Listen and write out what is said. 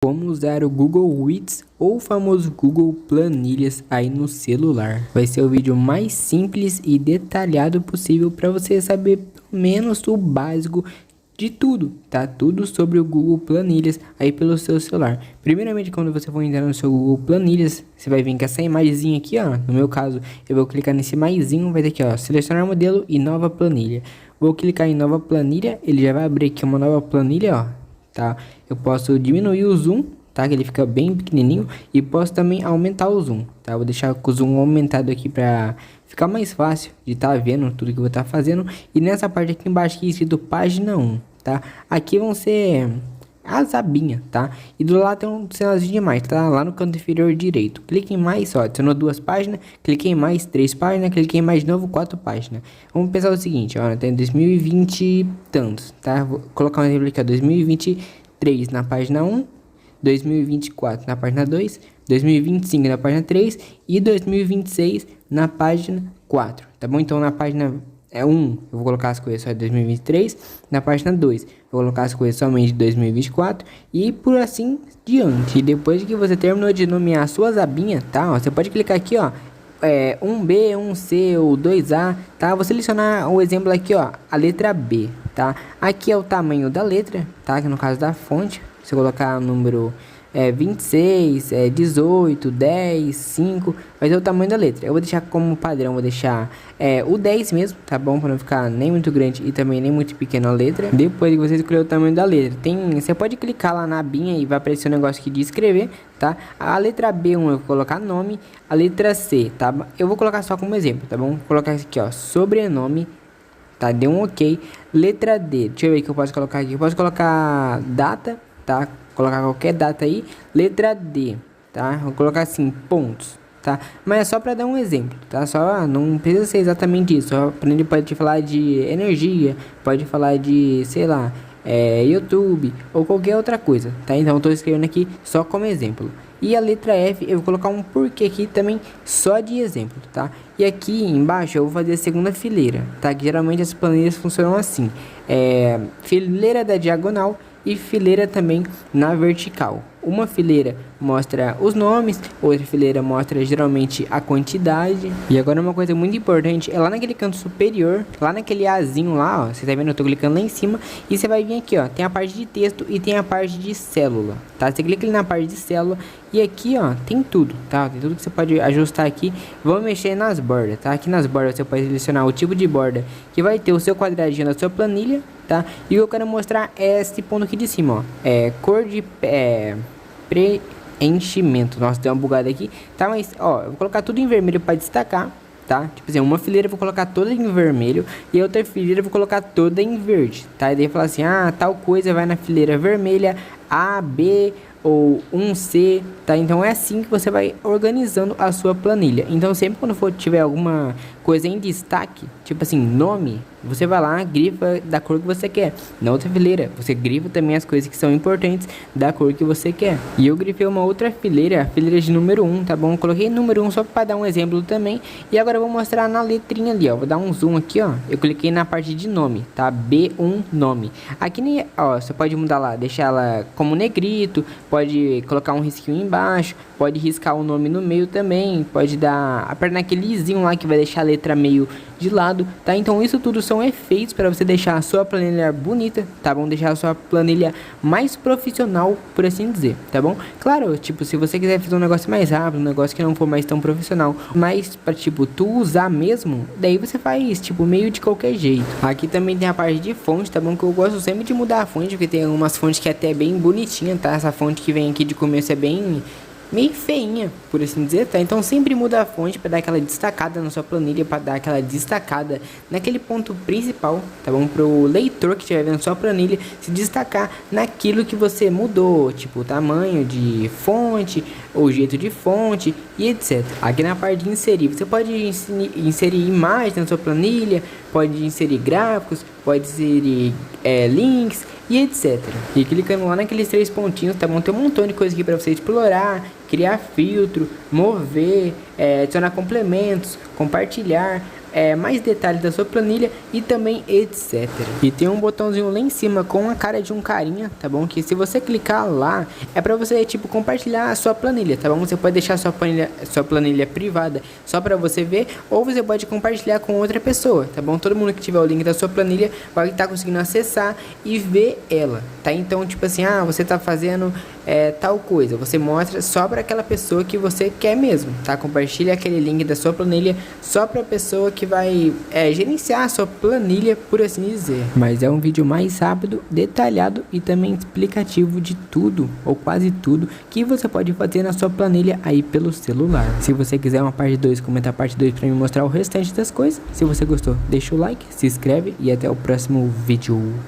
Como usar o Google Sheets ou o famoso Google Planilhas aí no celular. Vai ser o vídeo mais simples e detalhado possível para você saber pelo menos o básico de tudo, tá? Tudo sobre o Google Planilhas aí pelo seu celular. Primeiramente, quando você for entrar no seu Google Planilhas, você vai vir com essa imagenzinha aqui, ó. No meu caso, eu vou clicar nesse maisinho, vai ter aqui, ó, selecionar modelo e nova planilha. Vou clicar em nova planilha, ele já vai abrir aqui uma nova planilha, ó. Tá? Eu posso diminuir o zoom, tá? Que ele fica bem pequenininho, e posso também aumentar o zoom, tá? Vou deixar com o zoom aumentado aqui para ficar mais fácil de estar vendo tudo que eu vou estar fazendo. E nessa parte aqui embaixo aqui escrito página 1, tá? Aqui vão ser as abinhas, tá? E do lado tem um sinalzinho de mais, tá? Lá no canto inferior direito. Clique em mais, ó, adicionou 2 páginas, cliquei em mais 3 páginas, cliquei em mais de novo 4 páginas. Vamos pensar o seguinte, ó, tem 2020 e tantos, tá? Vou colocar um exemplo aqui, ó, 2023 na página 1, 2024 na página 2, 2025 na página 3 e 2026 na página 4, tá bom? Então na página 1, eu vou colocar as coisas só de 2023, na página 2, eu vou colocar as coisas somente de 2024 e por assim diante. E depois que você terminou de nomear as suas abinhas, tá? Ó, você pode clicar aqui, ó, 1B, 1C ou 2A, tá? Vou selecionar o exemplo aqui, ó, a letra B, tá? Aqui é o tamanho da letra, tá? Que no caso da fonte, se eu colocar o número 26, 18, 10, 5, vai ser o tamanho da letra. Eu vou deixar como padrão, vou deixar o 10 mesmo, tá bom? Para não ficar nem muito grande e também nem muito pequena a letra. Depois que você escolher o tamanho da letra, você pode clicar lá na abinha e vai aparecer um negócio aqui de escrever, tá? A letra B1 eu vou colocar nome, a letra C, tá? Eu vou colocar só como exemplo, tá bom? Vou colocar aqui, ó, sobrenome, tá? Deu um ok. Letra D, deixa eu ver o que eu posso colocar aqui. Eu posso colocar data, tá? Colocar qualquer data aí. Letra D, tá? Vou colocar assim, pontos, tá? Mas é só para dar um exemplo, tá? Só não precisa ser exatamente isso. Ele pode falar de energia, pode falar de, sei lá, YouTube ou qualquer outra coisa, tá? Então eu tô escrevendo aqui só como exemplo. E a letra F eu vou colocar um porquê aqui também só de exemplo, tá? E aqui embaixo eu vou fazer a segunda fileira, tá? Que geralmente as planilhas funcionam assim: fileira da diagonal e fileira também na vertical. Uma fileira mostra os nomes, outra fileira mostra geralmente a quantidade. E agora uma coisa muito importante é lá naquele canto superior, lá naquele Azinho lá, ó, você tá vendo? Eu tô clicando lá em cima e você vai vir aqui, ó, tem a parte de texto e tem a parte de célula, tá? Você clica ali na parte de célula e aqui, ó, tem tudo, tá? Tem tudo que você pode ajustar aqui. Vamos mexer nas bordas, tá? Aqui nas bordas você pode selecionar o tipo de borda que vai ter o seu quadradinho na sua planilha, tá? E o que eu quero mostrar é esse ponto aqui de cima, ó, cor de preenchimento. Nossa, deu uma bugada aqui, tá? Mas, ó, eu vou colocar tudo em vermelho para destacar, tá? Tipo assim, uma fileira eu vou colocar toda em vermelho e a outra fileira eu vou colocar toda em verde, tá? E daí falar assim, tal coisa vai na fileira vermelha, A, B ou 1C, tá? Então é assim que você vai organizando a sua planilha. Então sempre quando tiver alguma coisa em destaque, tipo assim, nome, você vai lá, grifa da cor que você quer. Na outra fileira, você grifa também as coisas que são importantes da cor que você quer. E eu grifei uma outra fileira, a fileira de número 1, tá bom? Coloquei número 1 só para dar um exemplo também. E agora eu vou mostrar na letrinha ali, ó. Vou dar um zoom aqui, ó. Eu cliquei na parte de nome, tá? B1 nome. Aqui, ó, você pode mudar lá, deixar ela como negrito, pode colocar um risquinho embaixo, pode riscar o nome no meio também, pode apertar naquele izinho lá que vai deixar a letra meio de lado, tá? Então isso tudo são efeitos para você deixar a sua planilha bonita, tá bom? Deixar a sua planilha mais profissional, por assim dizer, tá bom? Claro, tipo, se você quiser fazer um negócio mais rápido, um negócio que não for mais tão profissional, mas para tipo, tu usar mesmo, daí você faz, tipo, meio de qualquer jeito. Aqui também tem a parte de fonte, tá bom? Que eu gosto sempre de mudar a fonte, porque tem algumas fontes que é até bem bonitinha, tá? Essa fonte que vem aqui de começo é bem meio feinha, por assim dizer, tá? Então sempre muda a fonte para dar aquela destacada na sua planilha, para dar aquela destacada naquele ponto principal, tá bom? Para o leitor que estiver vendo sua planilha se destacar naquilo que você mudou, tipo o tamanho de fonte, o jeito de fonte e etc. Aqui na parte de inserir, você pode inserir imagens na sua planilha, pode inserir gráficos, pode inserir links e etc. E clicando lá naqueles 3 pontinhos, tá bom? Tem um montão de coisa aqui para você explorar, criar filtro, mover, adicionar complementos, compartilhar, mais detalhes da sua planilha e também etc. E tem um botãozinho lá em cima com a cara de um carinha, tá bom? Que se você clicar lá, é para você tipo compartilhar a sua planilha, tá bom? Você pode deixar sua planilha privada só para você ver, ou você pode compartilhar com outra pessoa, tá bom? Todo mundo que tiver o link da sua planilha vai estar conseguindo acessar e ver ela, tá? Então, tipo assim, você tá fazendo tal coisa, você mostra só para aquela pessoa que você quer mesmo, tá? Compartilha aquele link da sua planilha só para a pessoa que vai gerenciar a sua planilha, por assim dizer. Mas é um vídeo mais rápido, detalhado e também explicativo de tudo, ou quase tudo, que você pode fazer na sua planilha aí pelo celular. Se você quiser uma parte 2, comenta a parte 2 para me mostrar o restante das coisas. Se você gostou, deixa o like, se inscreve e até o próximo vídeo.